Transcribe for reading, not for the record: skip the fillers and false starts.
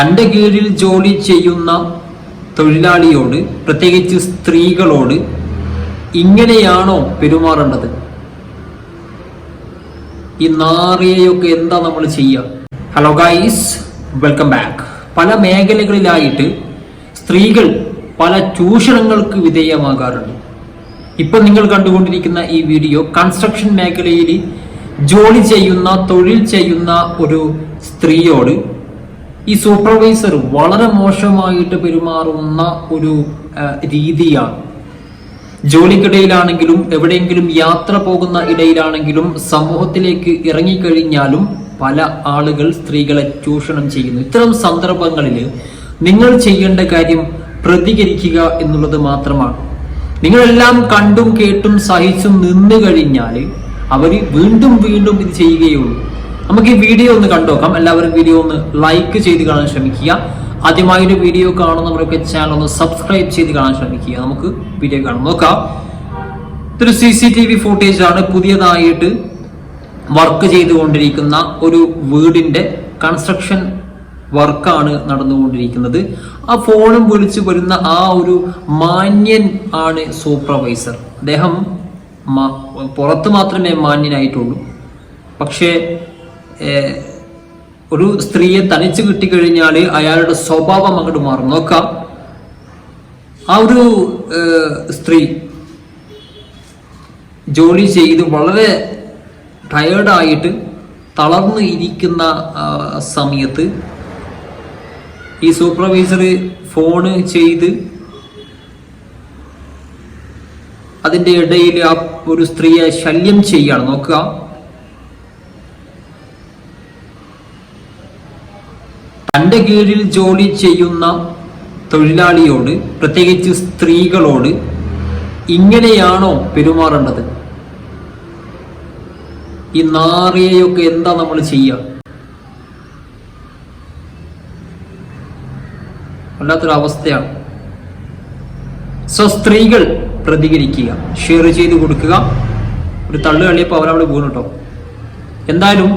തൻ്റെ കീഴിൽ ജോലി ചെയ്യുന്ന തൊഴിലാളിയോട്, പ്രത്യേകിച്ച് സ്ത്രീകളോട് ഇങ്ങനെയാണോ പെരുമാറേണ്ടത്? ഈ നാറിയെയൊക്കെ എന്താ നമ്മൾ ചെയ്യുക? Hello guys, welcome back. പല മേഖലകളിലായിട്ട് സ്ത്രീകൾ പല ചൂഷണങ്ങൾക്ക് വിധേയമാകാറുണ്ട്. ഇപ്പൊ നിങ്ങൾ കണ്ടുകൊണ്ടിരിക്കുന്ന ഈ വീഡിയോ കൺസ്ട്രക്ഷൻ മേഖലയിൽ ജോലി ചെയ്യുന്ന, തൊഴിൽ ചെയ്യുന്ന ഒരു സ്ത്രീയോട് ഈ സൂപ്പർവൈസർ വളരെ മോശമായിട്ട് പെരുമാറുന്ന ഒരു രീതിയാണ്. ജോലിക്കിടയിലാണെങ്കിലും, എവിടെയെങ്കിലും യാത്ര പോകുന്ന ഇടയിലാണെങ്കിലും, സമൂഹത്തിലേക്ക് ഇറങ്ങിക്കഴിഞ്ഞാലും പല ആളുകൾ സ്ത്രീകളെ ചൂഷണം ചെയ്യുന്നു. ഇത്തരം സന്ദർഭങ്ങളിൽ നിങ്ങൾ ചെയ്യേണ്ട കാര്യം പ്രതികരിക്കുക എന്നുള്ളത് മാത്രമാണ്. നിങ്ങളെല്ലാം കണ്ടും കേട്ടും സഹിച്ചും നിന്നു കഴിഞ്ഞാൽ അവർ വീണ്ടും വീണ്ടും ഇത് ചെയ്യുകയുള്ളൂ. നമുക്ക് ഈ വീഡിയോ ഒന്ന് കണ്ടുനോക്കാം. എല്ലാവരും വീഡിയോ ഒന്ന് ലൈക്ക് ചെയ്ത് കാണാൻ ശ്രമിക്കുക. ആദ്യമായൊരു വീഡിയോ കാണുന്നവരൊക്കെ ചാനൽ ഒന്ന് സബ്സ്ക്രൈബ് ചെയ്ത് കാണാൻ ശ്രമിക്കുക. നമുക്ക് വീഡിയോ കാണാം. നോക്കാം. ഇതൊരു CCTV ഫുട്ടേജ് ആണ്. പുതിയതായിട്ട് വർക്ക് ചെയ്തുകൊണ്ടിരിക്കുന്ന ഒരു വീടിന്റെ കൺസ്ട്രക്ഷൻ വർക്കാണ് നടന്നുകൊണ്ടിരിക്കുന്നത്. ആ ഫോണും വിളിച്ചു വരുന്ന ആ ഒരു മാന്യൻ ആണ് സൂപ്പർവൈസർ. അദ്ദേഹം പുറത്ത് മാത്രമേ മാന്യനായിട്ടുള്ളൂ. പക്ഷേ ഒരു സ്ത്രീയെ തനിച്ച് കിട്ടിക്കഴിഞ്ഞാൽ അയാളുടെ സ്വഭാവം അങ്ങോട്ട് മാറും. നോക്കാം. ആ ഒരു സ്ത്രീ ജോലി ചെയ്ത് വളരെ ടയേർഡായിട്ട് തളർന്ന് ഇരിക്കുന്ന സമയത്ത് ഈ സൂപ്പർവൈസർ ഫോണ് ചെയ്ത് അതിൻ്റെ ഇടയിൽ ആ ഒരു സ്ത്രീയെ ശല്യം ചെയ്യാണ്. നോക്കുക. തൻ്റെ കീഴിൽ ജോലി ചെയ്യുന്ന തൊഴിലാളിയോട്, പ്രത്യേകിച്ച് സ്ത്രീകളോട് ഇങ്ങനെയാണോ പെരുമാറേണ്ടത്? ഈ നാറിയെയൊക്കെ എന്താ നമ്മൾ ചെയ്യുക? വല്ലാത്തൊരു അവസ്ഥയാണ്. സോ സ്ത്രീകൾ പ്രതികരിക്കുക, ഷെയർ ചെയ്ത് കൊടുക്കുക. ഒരു തള്ളു കളിയപ്പോൾ അവരവിടെ വീണു കേട്ടോ. എന്തായാലും